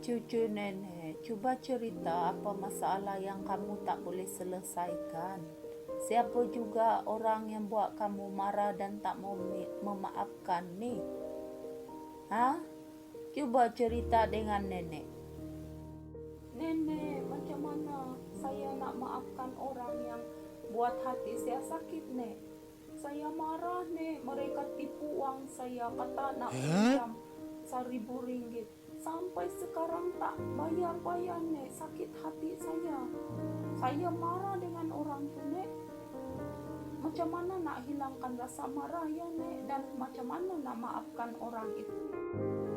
Cucu nenek, coba cerita apa masalah yang kamu tak boleh selesaikan. Siapa juga orang yang buat kamu marah dan tak mau memaafkan nih? Hah? Coba cerita dengan nenek. Nenek, macam mana saya nak maafkan orang yang buat hati saya sakit, Nek? Saya marah, Nek. Mereka tipu uang saya, kata nak pinjam 1.000 ringgit. Sampai sekarang tak bayar-bayar, Nek. Sakit hati saya. Saya marah dengan orang tu, Nek. Macam mana nak hilangkan rasa marah ya, Nek? Dan macam mana nak maafkan orang itu?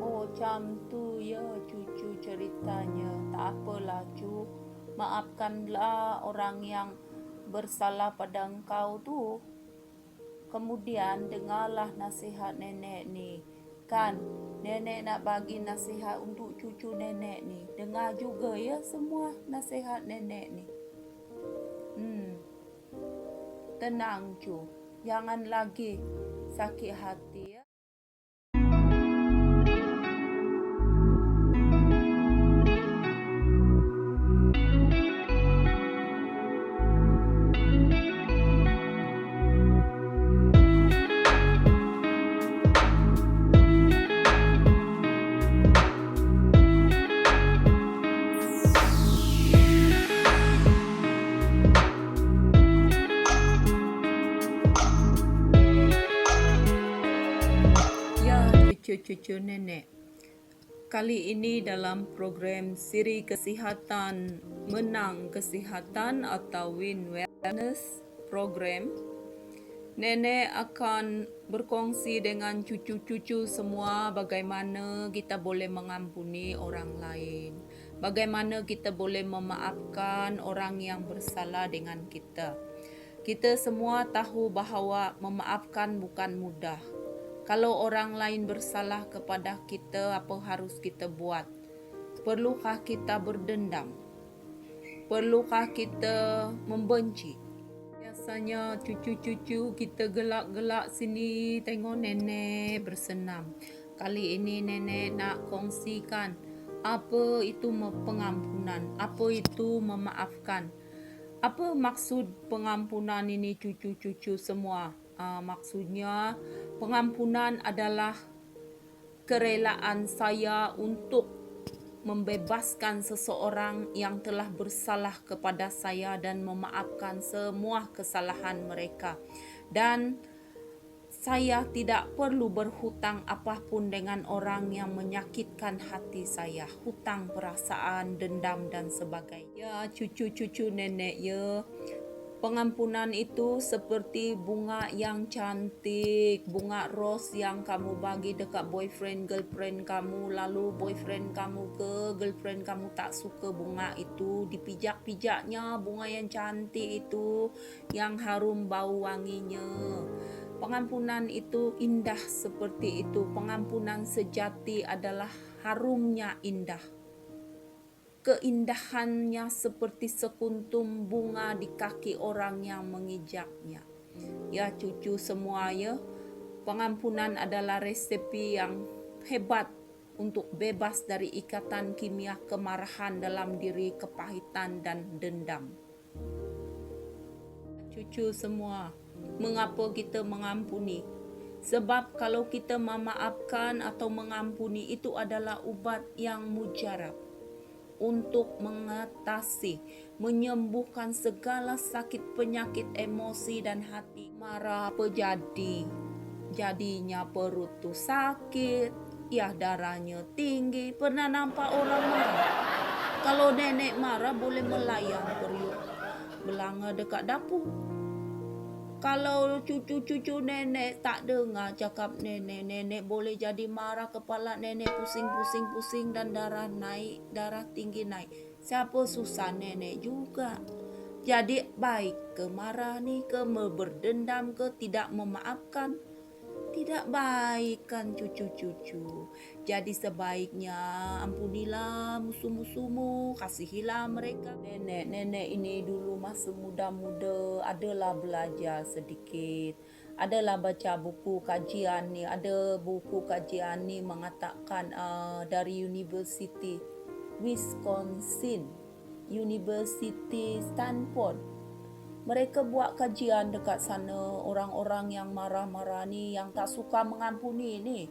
Oh, macam tu ya cucu ceritanya. Tak apalah cu. Maafkanlah orang yang bersalah pada engkau tu. Kemudian dengarlah nasihat nenek ni. Kan nenek nak bagi nasihat untuk cucu nenek ni. Dengar juga ya semua nasihat nenek ni. Tenang cu. Jangan lagi sakit hati ya. Cucu nenek. Kali ini dalam program siri kesihatan Menang Kesihatan atau Win Wellness Program, nenek akan berkongsi dengan cucu-cucu semua bagaimana kita boleh mengampuni orang lain, bagaimana kita boleh memaafkan orang yang bersalah dengan kita. Kita semua tahu bahawa memaafkan bukan mudah. Kalau orang lain bersalah kepada kita, apa harus kita buat? Perlukah kita berdendam? Perlukah kita membenci? Biasanya cucu-cucu kita gelak-gelak sini tengok nenek bersenam. Kali ini nenek nak kongsikan apa itu pengampunan, apa itu memaafkan. Apa maksud pengampunan ini cucu-cucu semua? Maksudnya pengampunan adalah kerelaan saya untuk membebaskan seseorang yang telah bersalah kepada saya dan memaafkan semua kesalahan mereka. Dan saya tidak perlu berhutang apapun dengan orang yang menyakitkan hati saya. Hutang perasaan, dendam dan sebagainya. Ya, cucu-cucu nenek ya. Pengampunan itu seperti bunga yang cantik, bunga ros yang kamu bagi dekat boyfriend, girlfriend kamu. Lalu boyfriend kamu ke girlfriend kamu tak suka bunga itu. Dipijak-pijaknya bunga yang cantik itu, yang harum bau wanginya. Pengampunan itu indah seperti itu. Pengampunan sejati adalah harumnya indah. Keindahannya seperti sekuntum bunga di kaki orang yang mengijaknya. Ya cucu semua ya, pengampunan adalah resepi yang hebat untuk bebas dari ikatan kimia kemarahan dalam diri, kepahitan dan dendam. Cucu semua, mengapa kita mengampuni? Sebab kalau kita memaafkan atau mengampuni itu adalah ubat yang mujarab untuk mengatasi, menyembuhkan segala sakit penyakit emosi dan hati. Marah apa jadi? Jadinya perut tu sakit, ya darahnya tinggi. Pernah nampak orang marah? Kalau nenek marah boleh melayang periuk belanga dekat dapur. Kalau cucu-cucu nenek tak dengar cakap nenek boleh jadi marah, kepala nenek pusing dan darah tinggi naik. Siapa susah nenek juga. Jadi baik ke marah ni, ke berdendam, ke tidak memaafkan? Tidak baik kan cucu-cucu. Jadi sebaiknya ampunilah musuh-musuhmu, kasihilah mereka. Nenek ini dulu masa muda-muda adalah belajar sedikit. Adalah baca buku kajian ni. Ada buku kajian ni mengatakan dari universiti. Wisconsin, University Stanford. Mereka buat kajian dekat sana, orang-orang yang marah-marah ni, yang tak suka mengampuni ni.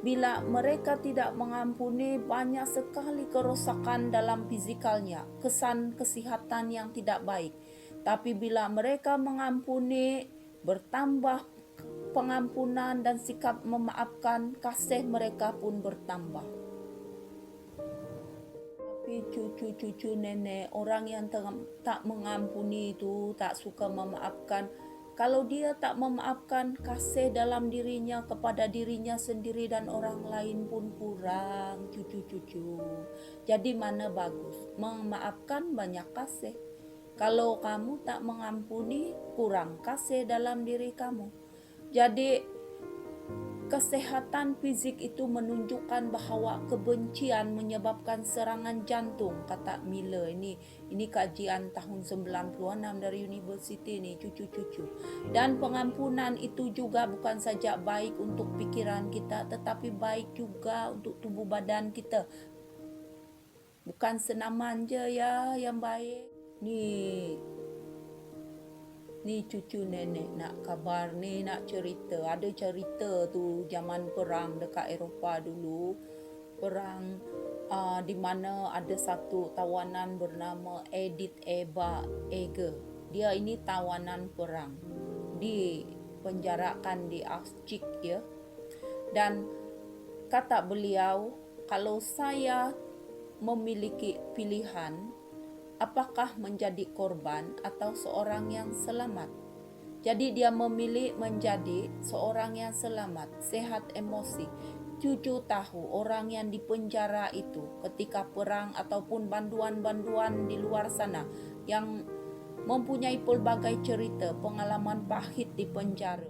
Bila mereka tidak mengampuni, banyak sekali kerosakan dalam fizikalnya, kesan kesihatan yang tidak baik. Tapi bila mereka mengampuni, bertambah pengampunan dan sikap memaafkan, kasih mereka pun bertambah. Tapi cucu-cucu nenek, orang yang tak mengampuni itu, tak suka memaafkan, kalau dia tak memaafkan, kasih dalam dirinya kepada dirinya sendiri dan orang lain pun kurang, cucu-cucu. Jadi mana bagus? Memaafkan, banyak kasih. Kalau kamu tak mengampuni, kurang kasih dalam diri kamu. Jadi kesehatan fisik itu menunjukkan bahawa kebencian menyebabkan serangan jantung, kata Miller. Ini kajian tahun 96 dari universiti ni, cucu-cucu. Dan pengampunan itu juga bukan saja baik untuk pikiran kita, tetapi baik juga untuk tubuh badan kita. Bukan senaman je ya yang baik. Ni cucu nenek nak kabar ni, nak cerita. Ada cerita tu zaman perang dekat Eropah dulu. Perang di mana ada satu tawanan bernama Edith Eva Eger. Dia ini tawanan perang. Dipenjarakan di Auschwitz ya. Dan kata beliau, kalau saya memiliki pilihan, apakah menjadi korban atau seorang yang selamat? Jadi dia memilih menjadi seorang yang selamat, sehat emosi. Cucu tahu orang yang dipenjara itu ketika perang ataupun banduan-banduan di luar sana yang mempunyai pelbagai cerita pengalaman pahit di penjara.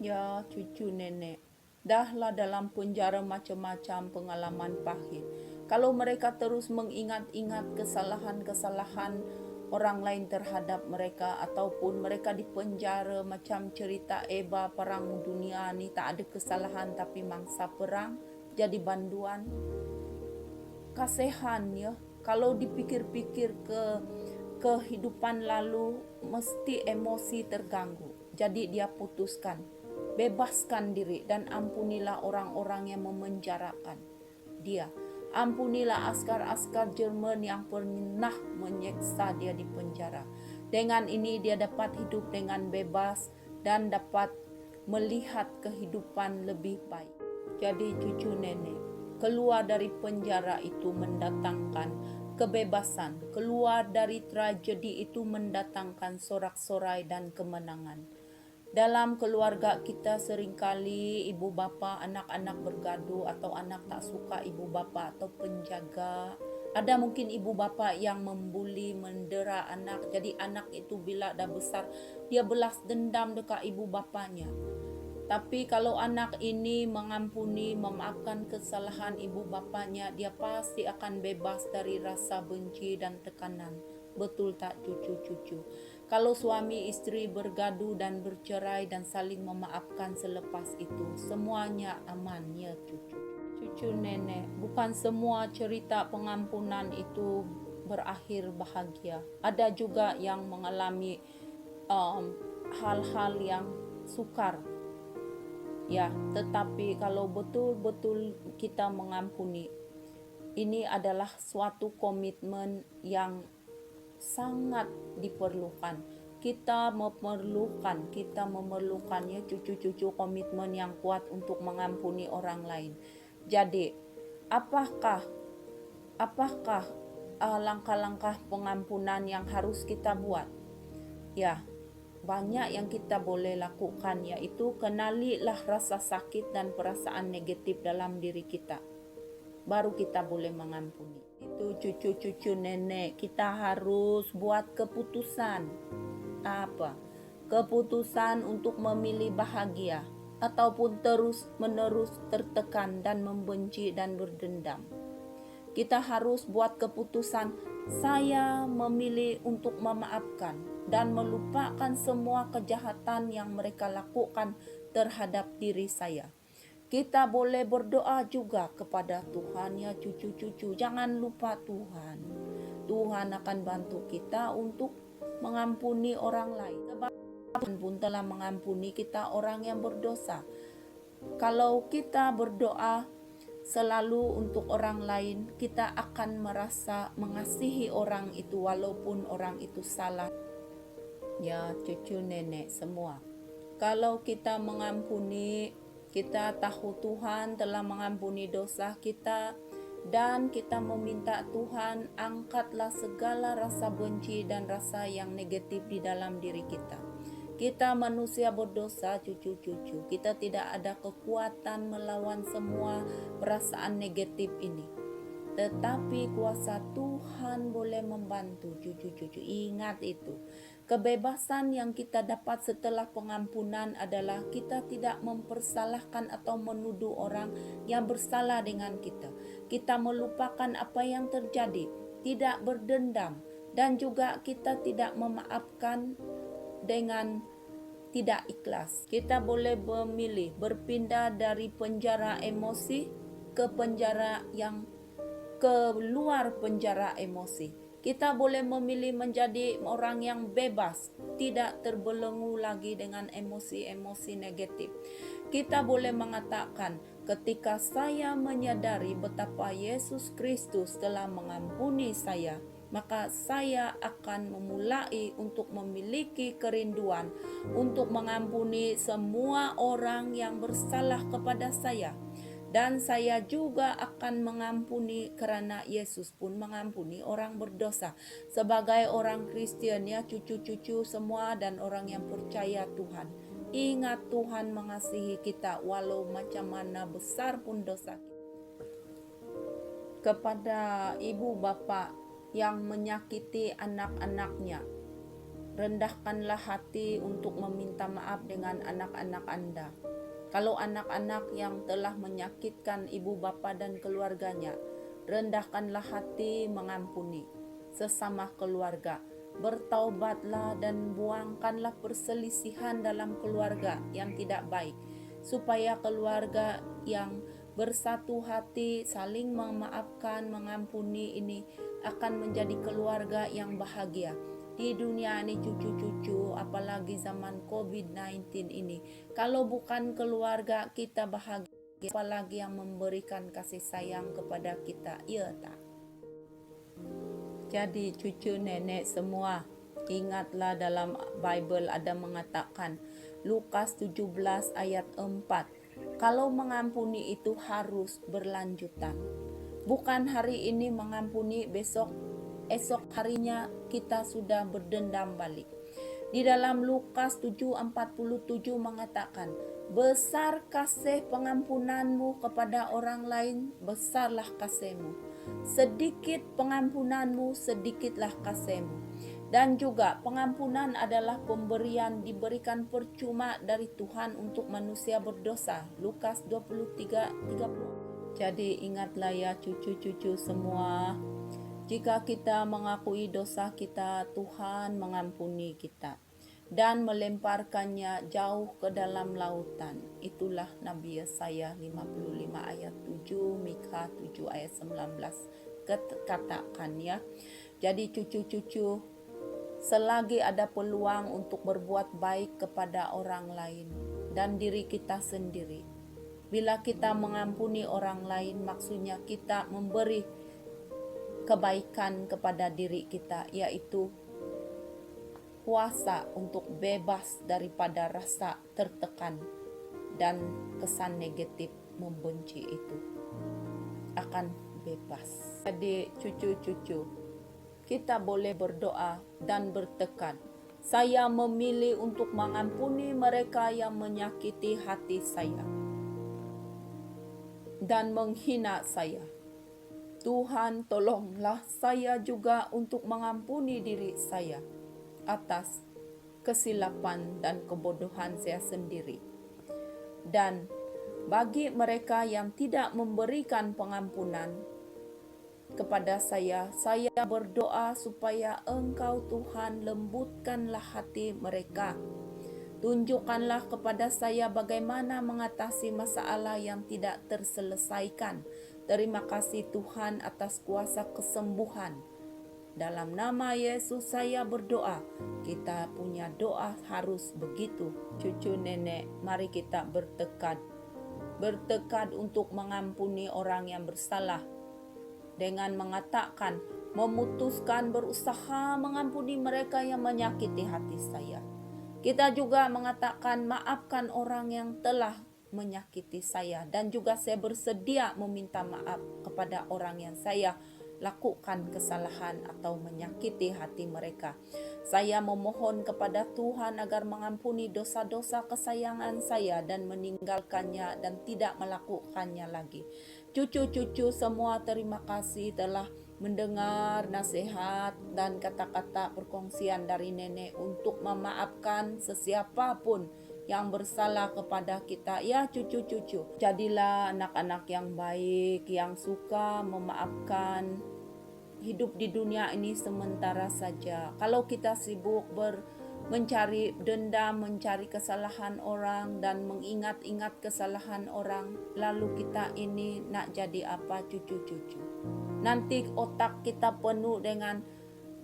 Ya cucu nenek, dahlah dalam penjara macam-macam pengalaman pahit. Kalau mereka terus mengingat-ingat kesalahan-kesalahan orang lain terhadap mereka, ataupun mereka dipenjara macam cerita Eva perang dunia ni, tak ada kesalahan tapi mangsa perang jadi banduan. Kasihan ya, kalau dipikir-pikir ke kehidupan lalu mesti emosi terganggu. Jadi dia putuskan, bebaskan diri dan ampunilah orang-orang yang memenjarakan dia. Ampunilah askar-askar Jerman yang pernah menyiksa dia di penjara. Dengan ini dia dapat hidup dengan bebas dan dapat melihat kehidupan lebih baik. Jadi cucu nenek, keluar dari penjara itu mendatangkan kebebasan. Keluar dari tragedi itu mendatangkan sorak-sorai dan kemenangan. Dalam keluarga kita seringkali ibu bapa, anak-anak bergaduh atau anak tak suka ibu bapa atau penjaga. Ada mungkin ibu bapa yang membuli, mendera anak. Jadi anak itu bila dah besar, dia belas dendam dekat ibu bapanya. Tapi kalau anak ini mengampuni, memaafkan kesalahan ibu bapanya, dia pasti akan bebas dari rasa benci dan tekanan. Betul tak cucu-cucu? Kalau suami istri bergaduh dan bercerai dan saling memaafkan selepas itu, semuanya aman ya cucu. Cucu nenek, bukan semua cerita pengampunan itu berakhir bahagia. Ada juga yang mengalami hal-hal yang sukar. Ya, tetapi kalau betul-betul kita mengampuni, ini adalah suatu komitmen yang sangat diperlukan. Kita memerlukan ya cucu-cucu, komitmen yang kuat untuk mengampuni orang lain. Jadi, apakah langkah-langkah pengampunan yang harus kita buat? Ya, banyak yang kita boleh lakukan, yaitu kenalilah rasa sakit dan perasaan negatif dalam diri kita. Baru kita boleh mengampuni. Itu cucu-cucu nenek, kita harus buat keputusan. Apa? Keputusan untuk memilih bahagia ataupun terus-menerus tertekan dan membenci dan berdendam. Kita harus buat keputusan, saya memilih untuk memaafkan dan melupakan semua kejahatan yang mereka lakukan terhadap diri saya. Kita boleh berdoa juga kepada Tuhan ya cucu-cucu. Jangan lupa Tuhan. Tuhan akan bantu kita untuk mengampuni orang lain. Tuhan pun telah mengampuni kita orang yang berdosa. Kalau kita berdoa selalu untuk orang lain, kita akan merasa mengasihi orang itu walaupun orang itu salah. Ya cucu nenek semua. Kalau kita mengampuni, kita tahu Tuhan telah mengampuni dosa kita, dan kita meminta Tuhan angkatlah segala rasa benci dan rasa yang negatif di dalam diri kita. Kita manusia berdosa cucu-cucu, kita tidak ada kekuatan melawan semua perasaan negatif ini. Tetapi kuasa Tuhan boleh membantu cucu-cucu. Ingat itu. Kebebasan yang kita dapat setelah pengampunan adalah kita tidak mempersalahkan atau menuduh orang yang bersalah dengan kita. Kita melupakan apa yang terjadi, tidak berdendam, dan juga kita tidak memaafkan dengan tidak ikhlas. Kita boleh memilih berpindah dari penjara emosi ke penjara yang keluar penjara emosi. Kita boleh memilih menjadi orang yang bebas, tidak terbelenggu lagi dengan emosi-emosi negatif. Kita boleh mengatakan, ketika saya menyadari betapa Yesus Kristus telah mengampuni saya, maka saya akan memulai untuk memiliki kerinduan untuk mengampuni semua orang yang bersalah kepada saya. Dan saya juga akan mengampuni karena Yesus pun mengampuni orang berdosa. Sebagai orang Kristen ya cucu-cucu semua dan orang yang percaya Tuhan. Ingat Tuhan mengasihi kita walau macam mana besar pun dosa kita. Kepada ibu bapa yang menyakiti anak-anaknya, rendahkanlah hati untuk meminta maaf dengan anak-anak Anda. Kalau anak-anak yang telah menyakitkan ibu bapa dan keluarganya, rendahkanlah hati mengampuni sesama keluarga. Bertaubatlah dan buangkanlah perselisihan dalam keluarga yang tidak baik, supaya keluarga yang bersatu hati, saling memaafkan, mengampuni ini akan menjadi keluarga yang bahagia. Di dunia ini cucu-cucu, apalagi zaman COVID-19 ini, kalau bukan keluarga kita bahagia, apalagi yang memberikan kasih sayang kepada kita, iya tak? Jadi cucu nenek semua, ingatlah dalam Bible ada mengatakan, Lukas 17 ayat 4, kalau mengampuni itu harus berlanjutan. Bukan hari ini mengampuni, esok harinya kita sudah berdendam balik. Di dalam Lukas 7:47 mengatakan, besar kasih pengampunanmu kepada orang lain, besarlah kasihmu. Sedikit pengampunanmu, sedikitlah kasihmu. Dan juga pengampunan adalah pemberian diberikan percuma dari Tuhan untuk manusia berdosa. Lukas 23:30. Jadi ingatlah ya cucu-cucu semua, jika kita mengakui dosa kita, Tuhan mengampuni kita dan melemparkannya jauh ke dalam lautan. Itulah Nabi Yesaya 55 ayat 7, Mikha 7 ayat 19 katakan ya. Jadi cucu-cucu, selagi ada peluang untuk berbuat baik kepada orang lain dan diri kita sendiri, bila kita mengampuni orang lain, maksudnya kita memberi kebaikan kepada diri kita, yaitu kuasa untuk bebas daripada rasa tertekan dan kesan negatif membenci itu akan bebas. Jadi cucu-cucu, kita boleh berdoa dan bertekad, saya memilih untuk mengampuni mereka yang menyakiti hati saya dan menghina saya. Tuhan, tolonglah saya juga untuk mengampuni diri saya atas kesilapan dan kebodohan saya sendiri. Dan bagi mereka yang tidak memberikan pengampunan kepada saya berdoa supaya Engkau Tuhan lembutkanlah hati mereka Tunjukkanlah kepada saya bagaimana mengatasi masalah yang tidak terselesaikan. Terima kasih Tuhan atas kuasa kesembuhan. Dalam nama Yesus saya berdoa. Kita punya doa harus begitu. Cucu nenek, mari kita bertekad. Bertekad untuk mengampuni orang yang bersalah. Dengan mengatakan, memutuskan berusaha mengampuni mereka yang menyakiti hati saya. Kita juga mengatakan maafkan orang yang telah menyakiti saya. Dan juga saya bersedia meminta maaf kepada orang yang saya lakukan kesalahan atau menyakiti hati mereka. Saya memohon kepada Tuhan agar mengampuni dosa-dosa kesayangan saya dan meninggalkannya dan tidak melakukannya lagi. Cucu-cucu semua terima kasih telah mendengar nasihat dan kata-kata perkongsian dari nenek untuk memaafkan sesiapapun yang bersalah kepada kita. Ya cucu-cucu, jadilah anak-anak yang baik, yang suka memaafkan. Hidup di dunia ini sementara saja. Kalau kita sibuk mencari dendam, mencari kesalahan orang dan mengingat-ingat kesalahan orang, lalu kita ini nak jadi apa cucu-cucu? Nanti otak kita penuh dengan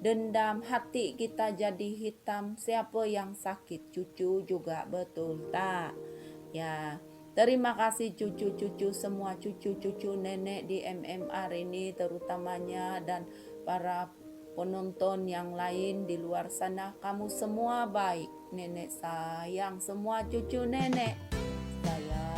dendam, hati kita jadi hitam. Siapa yang sakit? Cucu juga, betul tak? Ya, terima kasih cucu-cucu semua, cucu-cucu nenek di MMR ini terutamanya, dan para penonton yang lain di luar sana. Kamu semua baik. Nenek sayang semua cucu nenek. Saya